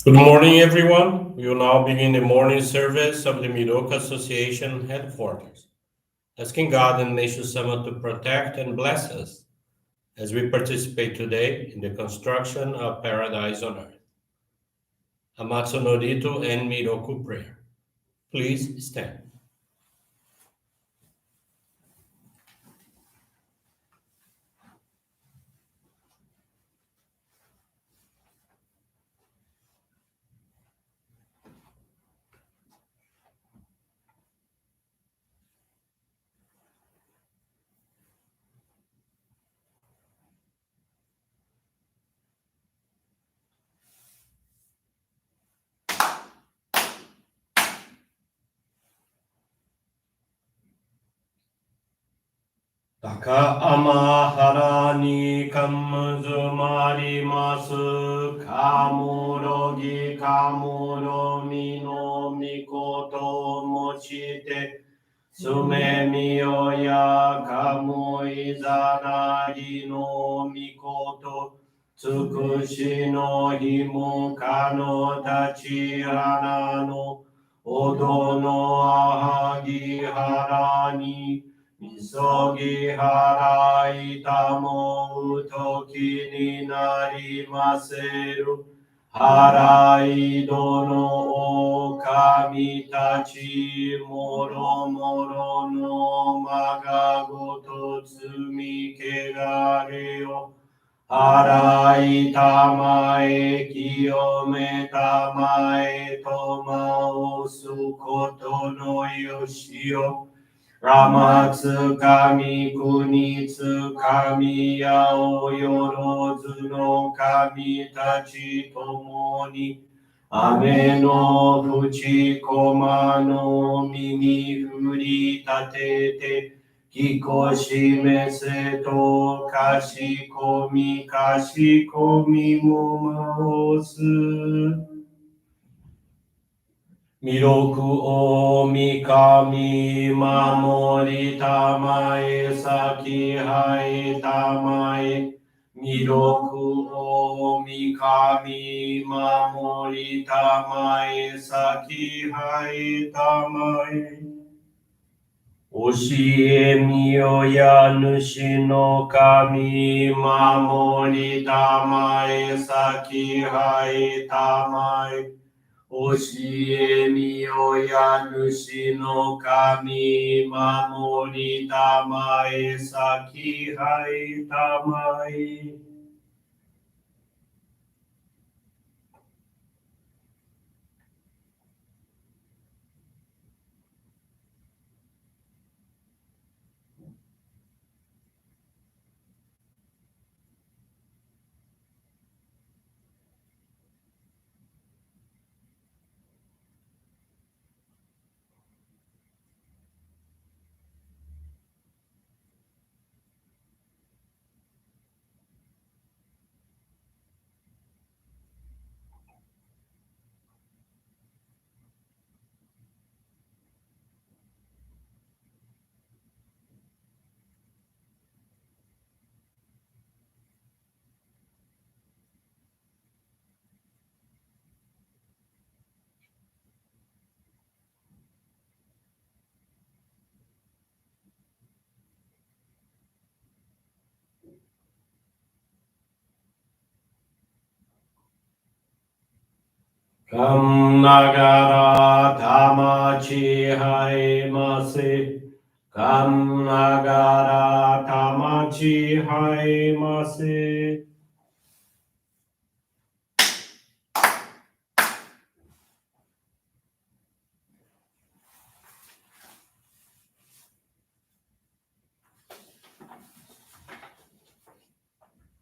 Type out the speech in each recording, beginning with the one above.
Good morning, everyone. We will now begin the morning service of the Miroku Association headquarters, asking God and Meishu-sama to protect and bless us as we participate today in the construction of paradise on earth. Amatsu-Norito and Miroku Prayer. Please stand. 高天原にかむずまります。かもろぎかもろみのみこともして、すめみよやかもいざなりのみこと、つくしのひもかのたち花の、おどのあはぎはらに、みそぎ払いたもうときになりませる。払いどの狼たちもろもろのまがごと積みけがれよ。払いたまえ清めたまえとまおすことのよしよ。天つかみ国つかみやおよろずの神たちともに、雨のふちこまの耳振り立てて、きこしめせとかしこみもまおす。弥勒大神守りたまえ先はいたまえ弥勒大神守りたまえ先はいたまえ教えみよや主の神守りたまえ先はいたまえ教えみよや主の神守りたまえ先はいたまえかんながらたまちはいませ。かんながらたまちはいませ。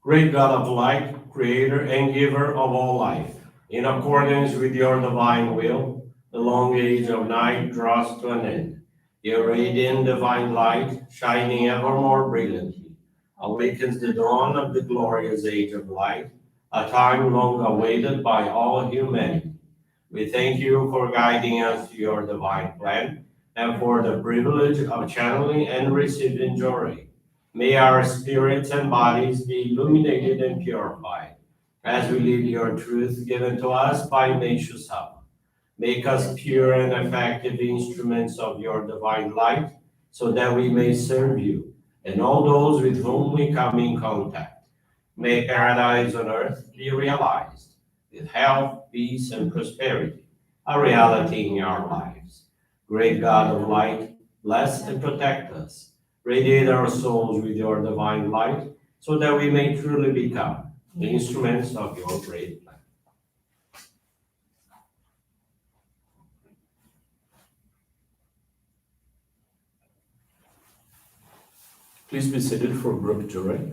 Great God of light, creator and giver of all life, in accordance with your divine will, the long age of night draws to an end. Your radiant divine light, shining ever more brilliantly, awakens the dawn of the glorious age of light, a time long awaited by all humanity. We thank you for guiding us to your divine plan and for the privilege of channeling and receiving Johrei. May our spirits and bodies be illuminated and purified. as we live your truth given to us by Meishu-sama. Make us pure and effective instruments of your divine light, so that we may serve you and all those with whom we come in contact. May paradise on earth be realized, with health, peace, and prosperity, a reality in our lives. Great God of light, bless and protect us. Radiate our souls with your divine light, so that we may truly become the instruments of your great plan. Please be seated for group Johrei.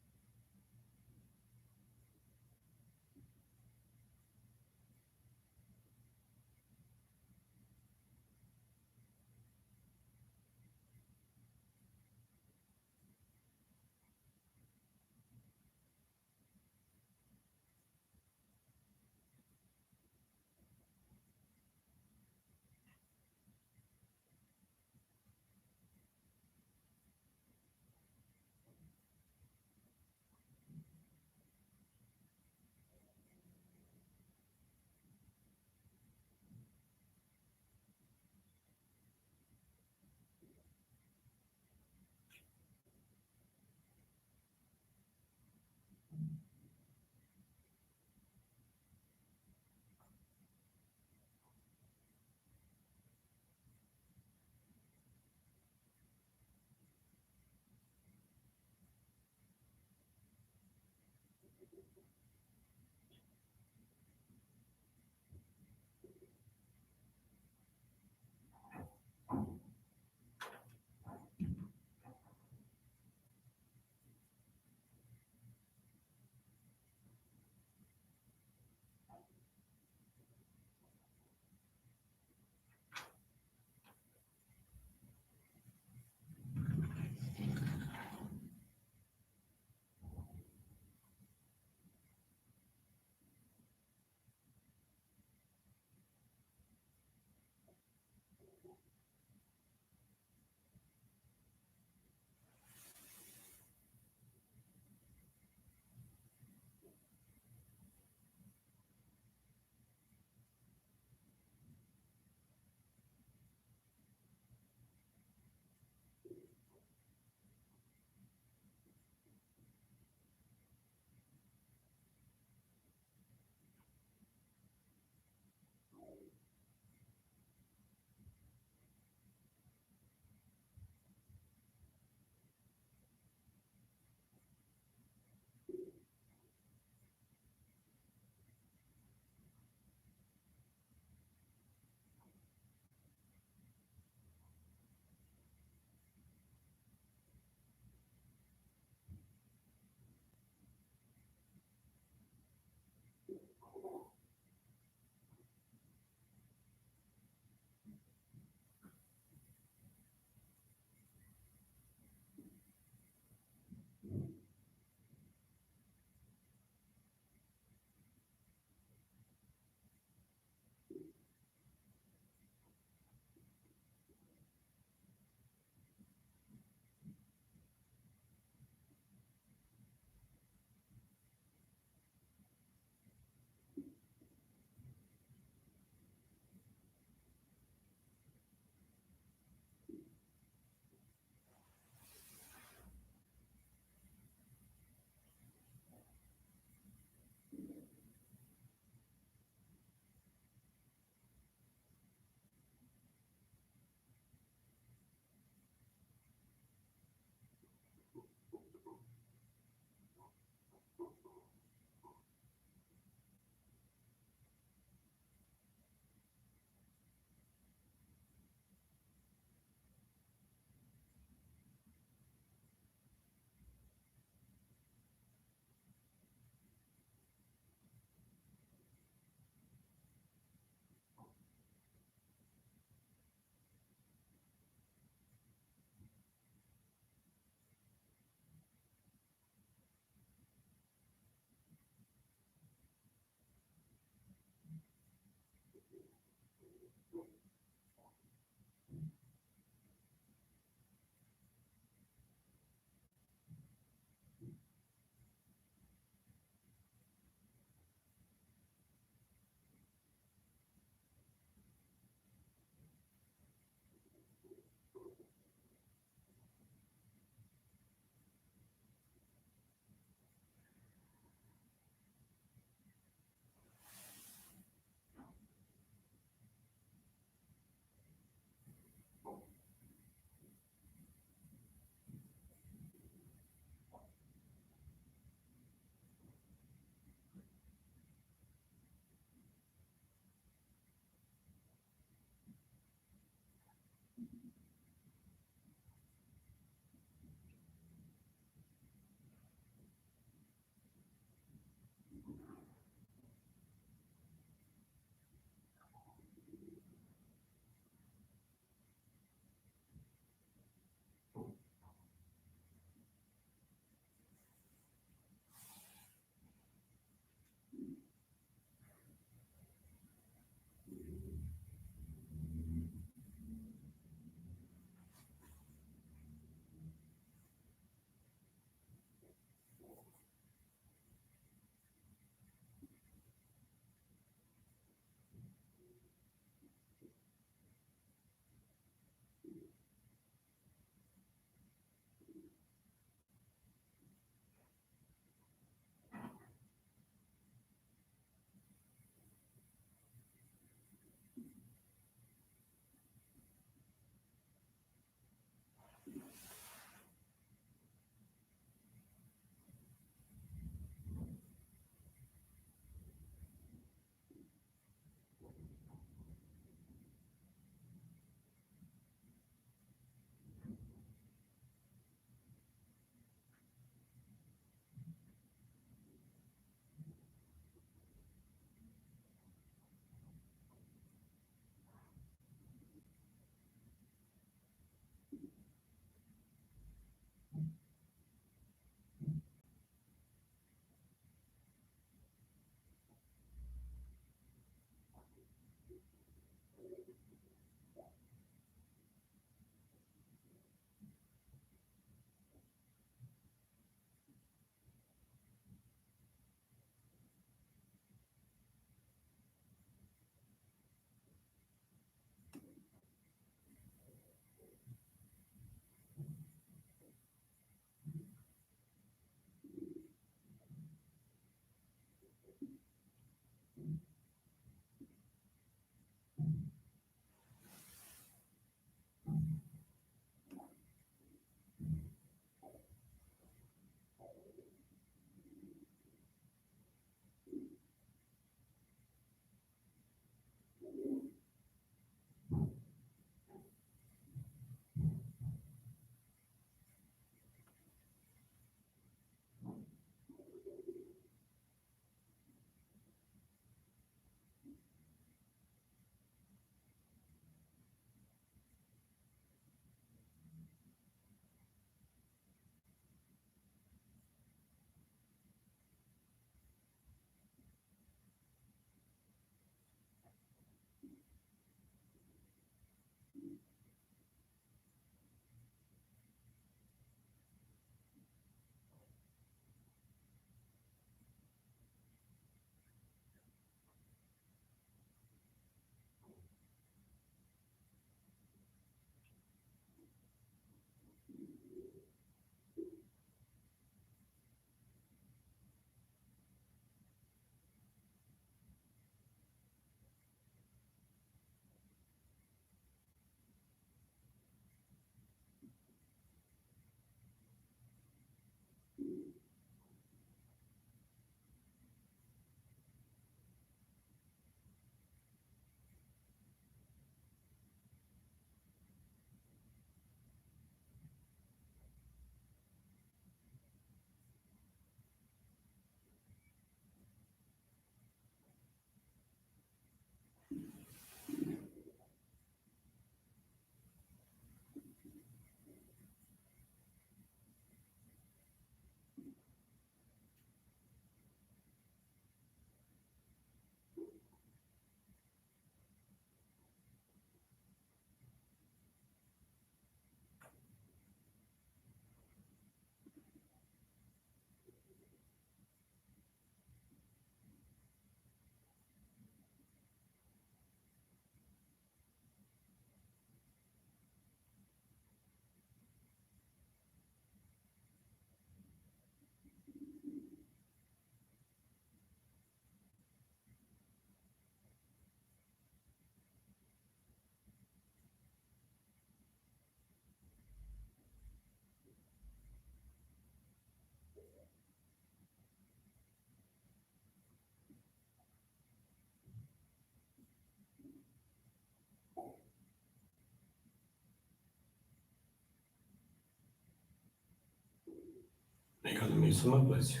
May God Meishu-sama bless you.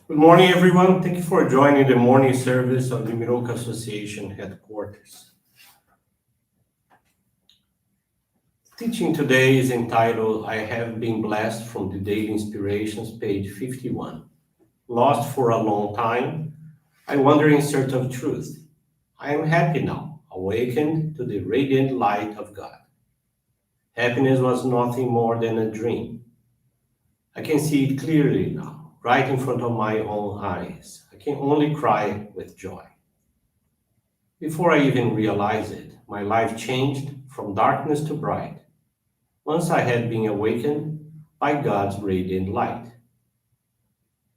Good morning, everyone. Thank you for joining the morning service of the Miroku Association headquarters. Teaching today is entitled, I Have Been Blessed from the Daily Inspirations, page 51. Lost for a long time, I wander in search of truth. I am happy now, awakened to the radiant light of God. Happiness was nothing more than a dream. I can see it clearly now, right in front of my own eyes. I can only cry with joy. Before I even realized it, my life changed from darkness to bright, once I had been awakened by God's radiant light.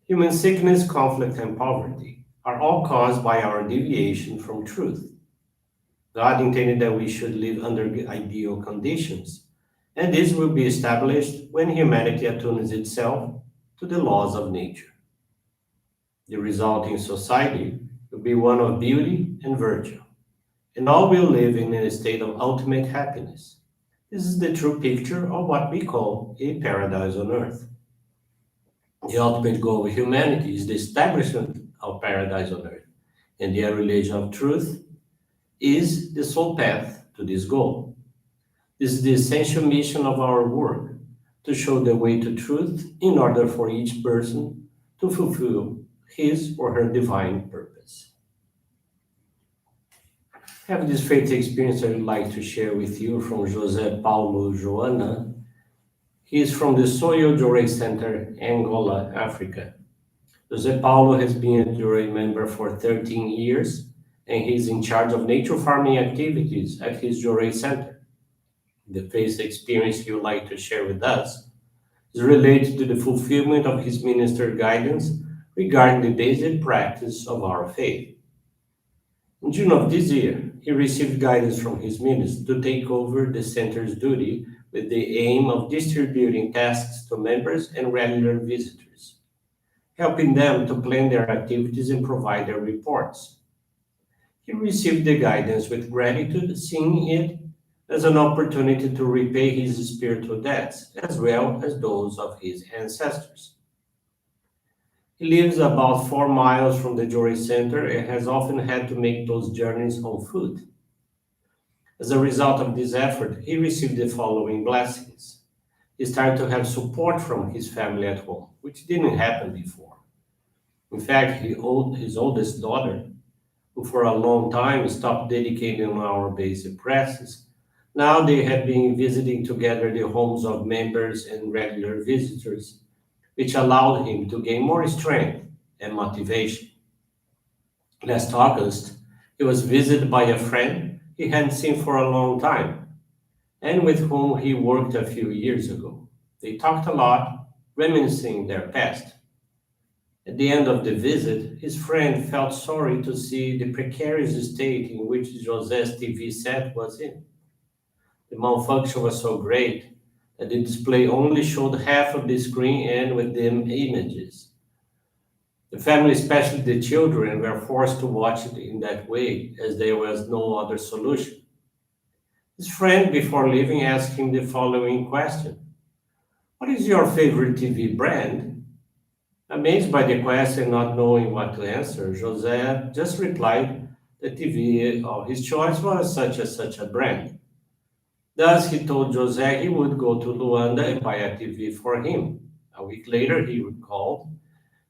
Human sickness, conflict, and poverty are all caused by our deviation from truth. God intended that we should live under ideal conditions, and this will be established when humanity attunes itself to the laws of nature. The resulting society will be one of beauty and virtue, and all will live in a state of ultimate happiness. This is the true picture of what we call a paradise on earth. The ultimate goal of humanity is the establishment of paradise on earth, and the revelation of truth is the sole path to this goal. This is the essential mission of our work, to show the way to truth in order for each person to fulfill his or her divine purpose. I have this faith experience I would like to share with you from José Paulo Joana. He is from the Soil Johrei Center, Angola, Africa. José Paulo has been a Johrei member for 13 years, and he is in charge of nature farming activities at his Johrei Center. The faith experience he would like to share with us is related to the fulfillment of his minister guidance regarding the basic practice of our faith. In June of this year, he received guidance from his minister to take over the center's duty with the aim of distributing tasks to members and regular visitors, helping them to plan their activities and provide their reports. He received the guidance with gratitude, seeing it as an opportunity to repay his spiritual debts as well as those of his ancestors. He lives about 4 miles from the Johrei Center and has often had to make those journeys on foot. As a result of this effort, he received the following blessings. He started to have support from his family at home, which didn't happen before. In fact, his oldest daughter, who for a long time stopped dedicating on our basic practices, now they had been visiting together the homes of members and regular visitors, which allowed him to gain more strength and motivation. Last August, he was visited by a friend he hadn't seen for a long time and with whom he worked a few years ago. They talked a lot, reminiscing their past. At the end of the visit, his friend felt sorry to see the precarious state in which José's TV set was in. The malfunction was so great that the display only showed half of the screen and with dim images. The family, especially the children, were forced to watch it in that way as there was no other solution. His friend, before leaving, asked him the following question: what is your favorite TV brand? Amazed by the question, not knowing what to answer, José just replied the TV of his choice was such a brand. Thus, he told José he would go to Luanda and buy a TV for him. A week later, he recalled,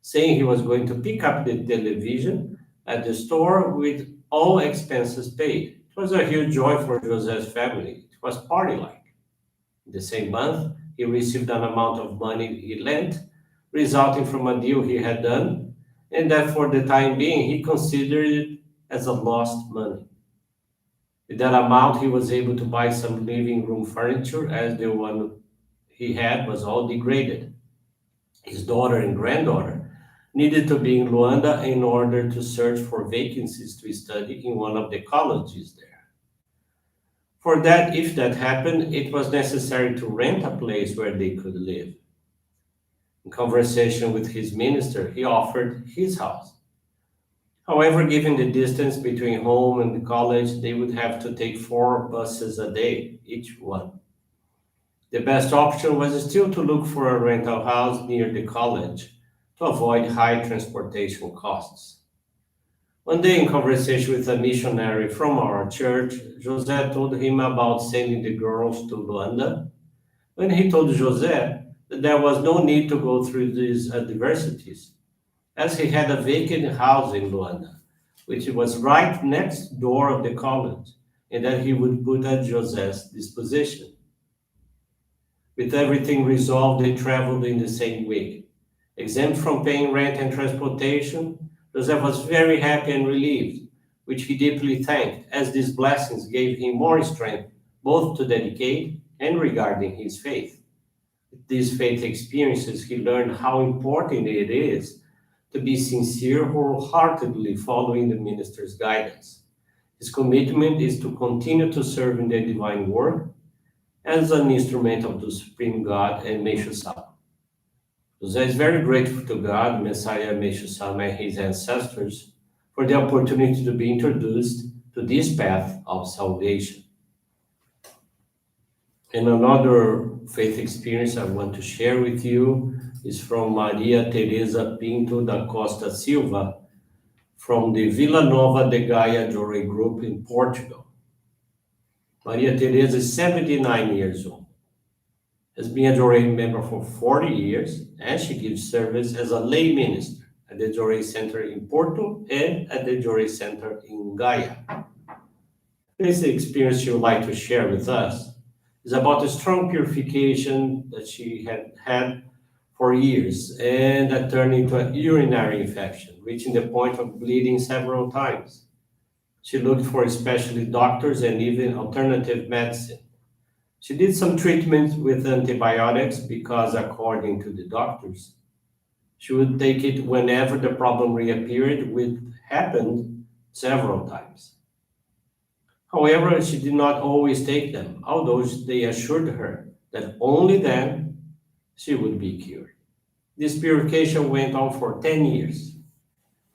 saying he was going to pick up the television at the store with all expenses paid. It was a huge joy for José's family. It was party-like. In the same month, he received an amount of money he lent, resulting from a deal he had done, and that for the time being he considered it as a lost money. With that amount, he was able to buy some living room furniture as the one he had was all degraded. His daughter and granddaughter needed to be in Luanda in order to search for vacancies to study in one of the colleges there. For that, if that happened, it was necessary to rent a place where they could live. In conversation with his minister, he offered his house. However, given the distance between home and the college, they would have to take 4 buses a day, each one. The best option was still to look for a rental house near the college to avoid high transportation costs. One day, in conversation with a missionary from our church, José told him about sending the girls to Luanda. When he told José that there was no need to go through these adversities, as he had a vacant house in Luanda, which was right next door of the college, and that he would put at José's disposition. With everything resolved, they traveled in the same week. Exempt from paying rent and transportation, Joseph was very happy and relieved, which he deeply thanked, as these blessings gave him more strength both to dedicate and regarding his faith. With these faith experiences, he learned how important it is to be sincere, wholeheartedly following the minister's guidance. His commitment is to continue to serve in the divine work as an instrument of the Supreme God and Meishu-sama. Jose is very grateful to God, Messiah Meishu-sama, and his ancestors for the opportunity to be introduced to this path of salvation. And another faith experience I want to share with you is from Maria Teresa Pinto da Costa Silva from the Vila Nova de Gaia Johrei group in Portugal. Maria Teresa is 79 years old, has been a Johrei member for 40 years, and she gives service as a lay minister at the Johrei Center in Porto and at the Johrei Center in Gaia. This experience she would like to share with us is about the strong purification that she had had for years and that turned into a urinary infection, reaching the point of bleeding several times. She looked for especially doctors and even alternative medicine. She did some treatments with antibiotics because, according to the doctors, she would take it whenever the problem reappeared, which happened several times. However, she did not always take them, although they assured her that only then she would be cured. This purification went on for 10 years,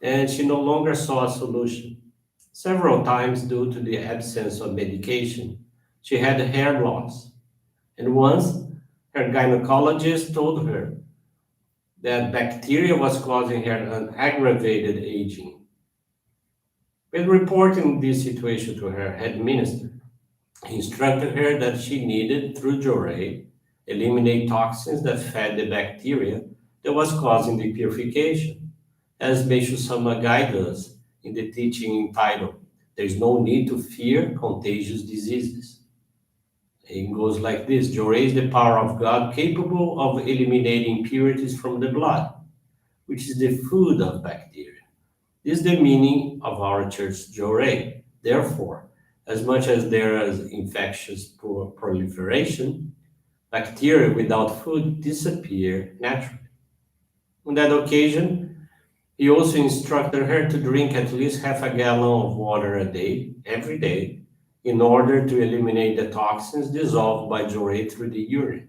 and she no longer saw a solution. Several times, due to the absence of medication, she had hair loss, and once her gynecologist told her that bacteria was causing her an aggravated aging. When reporting this situation to her head minister, he instructed her that she needed, through Johrei, eliminate toxins that fed the bacteria that was causing the purification, as Meishu-sama guided us in the teaching entitled, There is no need to fear contagious diseases. It goes like this: Johrei is the power of God capable of eliminating impurities from the blood, which is the food of bacteria. This is the meaning of our church Johrei. Therefore, as much as there is infectious proliferation, bacteria without food disappear naturally. On that occasion, he also instructed her to drink at least half a gallon of water a day, every day, in order to eliminate the toxins dissolved by Johrei through the urine.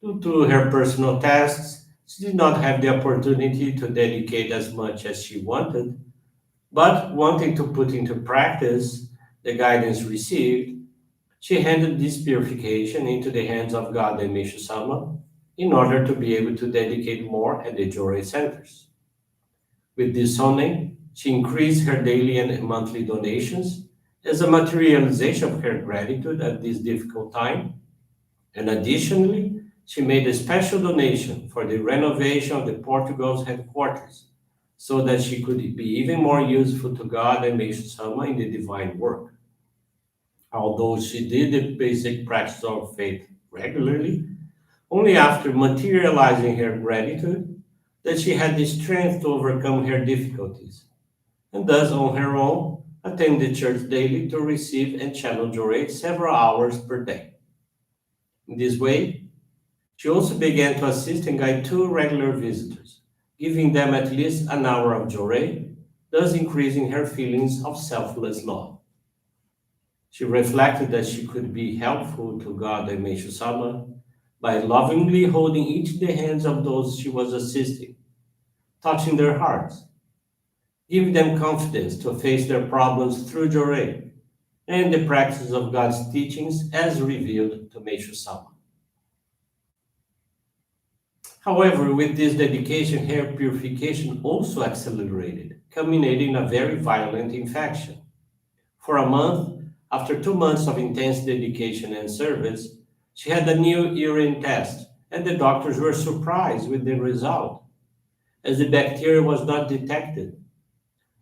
Due to her personal tasks, she did not have the opportunity to dedicate as much as she wanted, but wanting to put into practice the guidance received, she handed this purification into the hands of God and Meishu-sama in order to be able to dedicate more at the Johrei centers. With this zoning, she increased her daily and monthly donations as a materialization of her gratitude at this difficult time. And additionally, she made a special donation for the renovation of the Portugal's headquarters so that she could be even more useful to God and Meishu-sama in the divine work. Although she did the basic practice of faith regularly, only after materializing her gratitude that she had the strength to overcome her difficulties, and thus on her own attend the church daily to receive and channel Johrei several hours per day. In this way, she also began to assist and guide 2 regular visitors, Giving them at least an hour of Johrei, thus increasing her feelings of selfless love. She reflected that she could be helpful to God and Meishu-sama by lovingly holding each the hands of those she was assisting, touching their hearts, giving them confidence to face their problems through Johrei and the practice of God's teachings as revealed to Meishu-sama. However, with this dedication, her purification also accelerated, culminating in a very violent infection. For a month, after 2 months of intense dedication and service, she had a new urine test, and the doctors were surprised with the result, as the bacteria was not detected,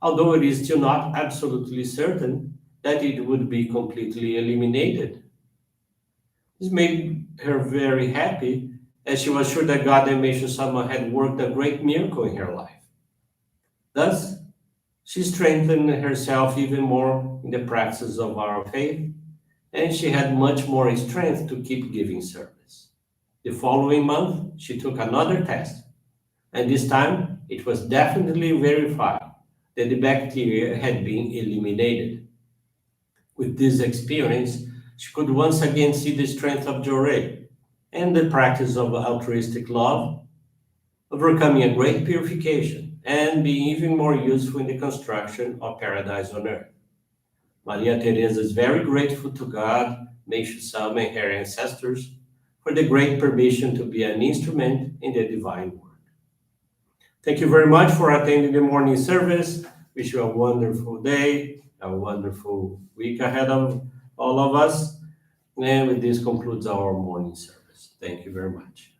although it is still not absolutely certain that it would be completely eliminated. This made her very happy, as she was sure that God and Meishu-sama had worked a great miracle in her life. Thus, she strengthened herself even more in the practice of our faith, and she had much more strength to keep giving service. The following month, she took another test, and this time it was definitely verified that the bacteria had been eliminated. With this experience, she could once again see the strength of Johrei and the practice of altruistic love, overcoming a great purification and being even more useful in the construction of paradise on earth. Maria Teresa is very grateful to God, Meishu-sama, and her ancestors for the great permission to be an instrument in the divine work. Thank you very much for attending the morning service. Wish you a wonderful day, a wonderful week ahead of all of us. And with this concludes our morning service. Thank you very much.